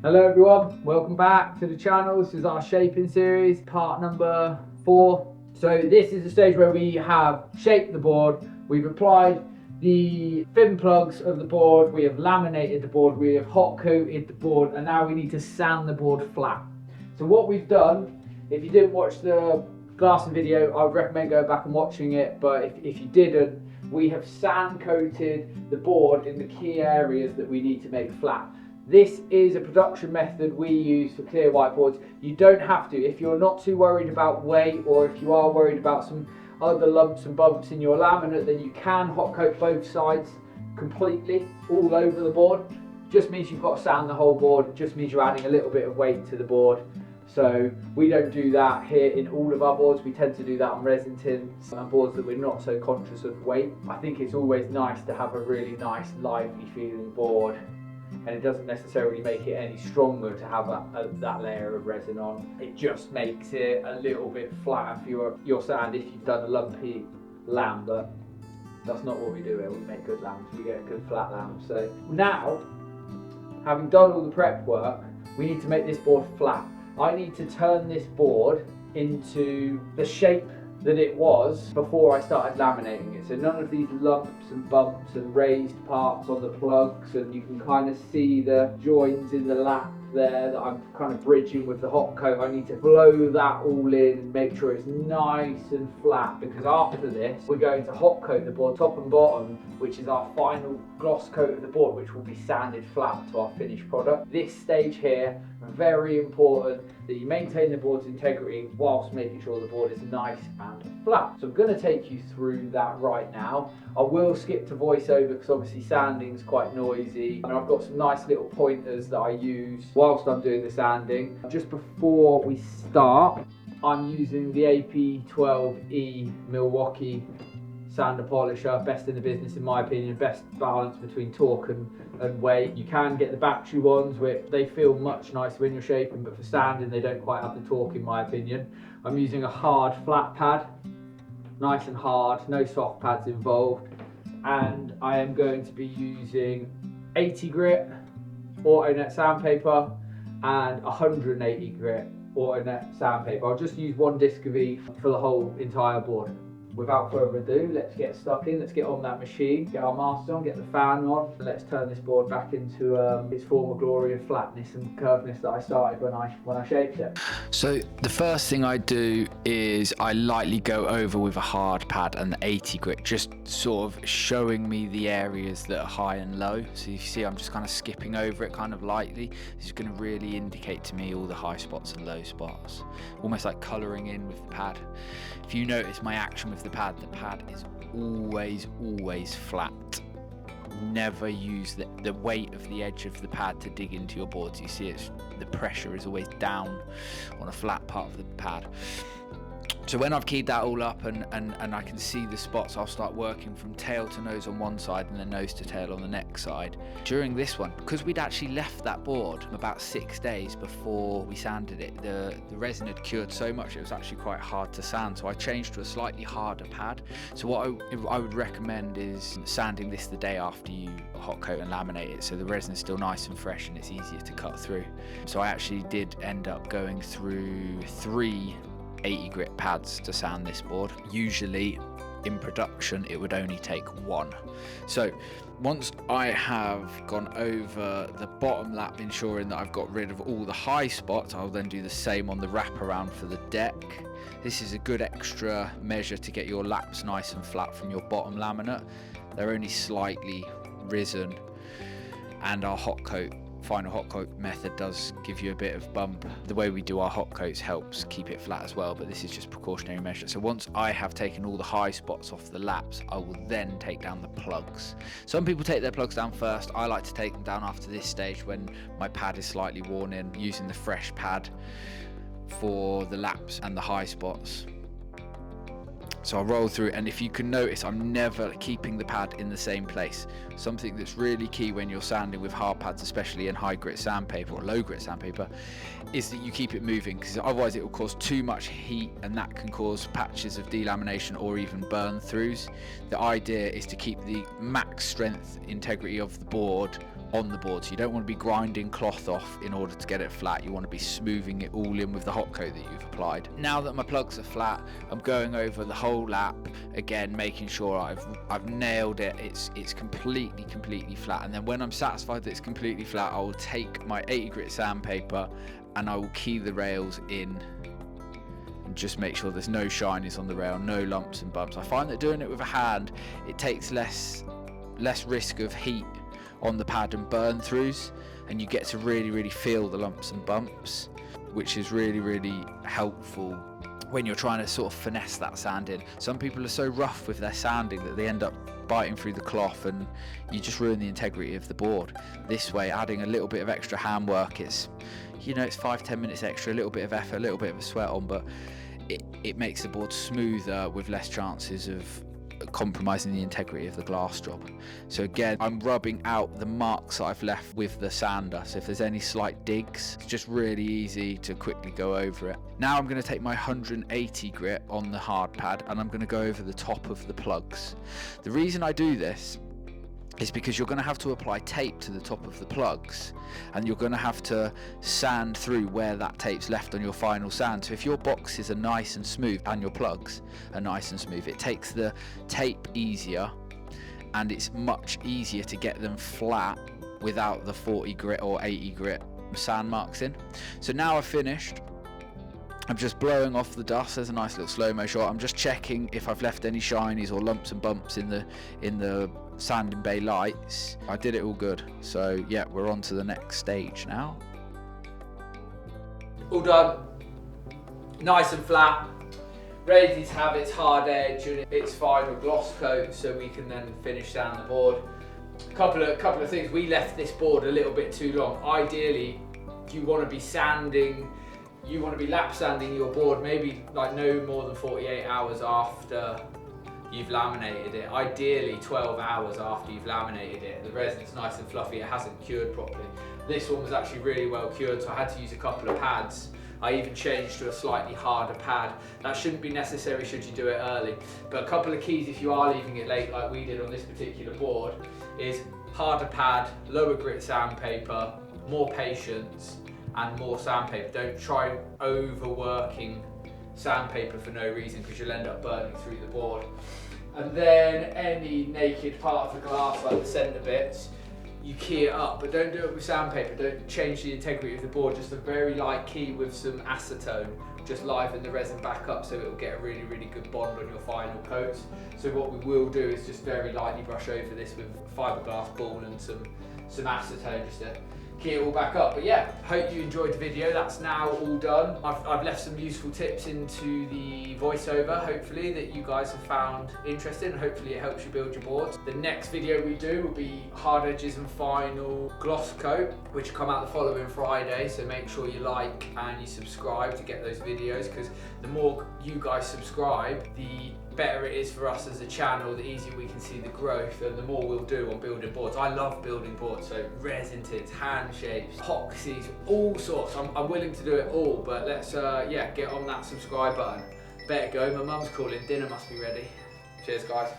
Hello everyone, welcome back to the channel. This is our shaping series, part number 4. So this is the stage where we have shaped the board, we've applied the fin plugs of the board, we have laminated the board, we have hot coated the board, and now we need to sand the board flat. So what we've done, if you didn't watch the glassing video, I would recommend going back and watching it, but if you didn't, we have sand coated the board in the key areas that we need to make flat. This is a production method we use for clear whiteboards. You don't have to. If you're not too worried about weight, or if you are worried about some other lumps and bumps in your laminate, then you can hot coat both sides completely all over the board. Just means you've got to sand the whole board. It just means you're adding a little bit of weight to the board. So we don't do that here in all of our boards. We tend to do that on resin tins and boards that we're not so conscious of weight. I think it's always nice to have a really nice lively feeling board, and it doesn't necessarily make it any stronger to have that layer of resin on. It just makes it a little bit flatter for your sand if you've done a lumpy lamb, but that's not what we do here. We make good lambs, we get a good flat lamb. So now, having done all the prep work, we need to make this board flat. I need to turn this board into the shape that it was before I started laminating it. So none of these lumps and bumps and raised parts on the plugs, and you can kind of see the joins in the lap there that I'm kind of bridging with the hot coat. I need to blow that all in and make sure it's nice and flat, because after this we're going to hot coat the board top and bottom, which is our final gloss coat of the board, which will be sanded flat to our finished product. This stage here, very important that you maintain the board's integrity whilst making sure the board is nice and flat. So I'm going to take you through that right now. I will skip to voiceover because obviously sanding is quite noisy, and I've got some nice little pointers that I use whilst I'm doing the sanding. Just before we start, I'm using the EP4 Milwaukee sander polisher, best in the business in my opinion, best balance between torque and weight. You can get the battery ones where they feel much nicer when you're shaping, but for sanding they don't quite have the torque in my opinion. I'm using a hard flat pad, nice and hard, no soft pads involved, and I am going to be using 80 grit AutoNet sandpaper and 180 grit AutoNet sandpaper. I'll just use one disc of each for the whole entire board. Without further ado, let's get stuck in, let's get on that machine, get our master on, get the fan on, and let's turn this board back into its former glory of flatness and curvedness that I started when I shaped it. So the first thing I do is I lightly go over with a hard pad and the 80 grit, just sort of showing me the areas that are high and low. So you see I'm just kind of skipping over it kind of lightly. This is going to really indicate to me all the high spots and low spots, almost like colouring in with the pad. If you notice my action with the pad is always flat. Never use the weight of the edge of the pad to dig into your boards. You see the pressure is always down on a flat part of the pad. So when I've keyed that all up and I can see the spots, I'll start working from tail to nose on one side and then nose to tail on the next side. During this one, because we'd actually left that board about 6 days before we sanded it, the resin had cured so much it was actually quite hard to sand, so I changed to a slightly harder pad. So what I would recommend is sanding this the day after you hot coat and laminate it, so the resin is still nice and fresh and it's easier to cut through. So I actually did end up going through 3 80 grit pads to sand this board. Usually in production it would only take 1. So once I have gone over the bottom lap, ensuring that I've got rid of all the high spots, I'll then do the same on the wraparound for the deck. This is a good extra measure to get your laps nice and flat from your bottom laminate. They're only slightly risen, and our final hot coat method does give you a bit of bump. The way we do our hot coats helps keep it flat as well, but this is just precautionary measure. So once I have taken all the high spots off the laps, I will then take down the plugs. Some people take their plugs down first. I like to take them down after this stage when my pad is slightly worn in, using the fresh pad for the laps and the high spots. So I'll roll through it, and if you can notice, I'm never keeping the pad in the same place. Something that's really key when you're sanding with hard pads, especially in high grit sandpaper or low grit sandpaper, is that you keep it moving, because otherwise it will cause too much heat and that can cause patches of delamination or even burn throughs. The idea is to keep the max strength integrity of the board on the board. So you don't want to be grinding cloth off in order to get it flat. You want to be smoothing it all in with the hot coat that you've applied. Now that my plugs are flat, I'm going over the whole lap again, making sure I've nailed it. It's completely flat. And then when I'm satisfied that it's completely flat, I will take my 80 grit sandpaper and I will key the rails in and just make sure there's no shinies on the rail, no lumps and bumps. I find that doing it with a hand, it takes less risk of heat on the pad and burn throughs, and you get to really feel the lumps and bumps, which is really helpful when you're trying to sort of finesse that sand in. Some people are so rough with their sanding that they end up biting through the cloth and you just ruin the integrity of the board. This way, adding a little bit of extra handwork, it's, you know, it's 5-10 minutes extra, a little bit of effort, a little bit of a sweat on, but it makes the board smoother with less chances of compromising the integrity of the glass job. So again, I'm rubbing out the marks that I've left with the sander, so if there's any slight digs, it's just really easy to quickly go over it. Now I'm going to take my 180 grit on the hard pad and I'm going to go over the top of the plugs. The reason I do this is because you're going to have to apply tape to the top of the plugs and you're going to have to sand through where that tape's left on your final sand. So if your boxes are nice and smooth and your plugs are nice and smooth, it takes the tape easier and it's much easier to get them flat without the 40 grit or 80 grit sand marks in. So now I've finished. I'm just blowing off the dust. There's a nice little slow-mo shot. I'm just checking if I've left any shinies or lumps and bumps in the sanding bay lights. I did it all good. So yeah, we're on to the next stage now. All done. Nice and flat. Ready to have its hard edge and its final gloss coat, so we can then finish down the board. Couple of things. We left this board a little bit too long. Ideally, you want to be sanding. You want to be lap sanding your board maybe like no more than 48 hours after you've laminated it. Ideally 12 hours after you've laminated it. The resin's nice and fluffy, it hasn't cured properly. This one was actually really well cured, so I had to use a couple of pads. I even changed to a slightly harder pad. That shouldn't be necessary should you do it early. But a couple of keys if you are leaving it late like we did on this particular board is harder pad, lower grit sandpaper, more patience, and more sandpaper. Don't try overworking sandpaper for no reason because you'll end up burning through the board. And then any naked part of the glass, like the centre bits, you key it up, but don't do it with sandpaper. Don't change the integrity of the board. Just a very light key with some acetone. Just liven the resin back up so it will get a really good bond on your final coats. So what we will do is just very lightly brush over this with fiberglass ball and some acetone just to key it all back up. But yeah, hope you enjoyed the video. That's now all done. I've left some useful tips into the voiceover, hopefully, that you guys have found interesting, and hopefully it helps you build your boards. The next video we do will be hard edges and final gloss coat, which will come out the following Friday, so make sure you like and you subscribe to get those videos, because the more you guys subscribe, the better it is for us as a channel, the easier we can see the growth and the more we'll do on building boards. I love building boards, so resin tints, hand shapes, epoxies, all sorts. I'm willing to do it all, but let's yeah, get on that subscribe button. Better go, my mum's calling, dinner must be ready. Cheers guys.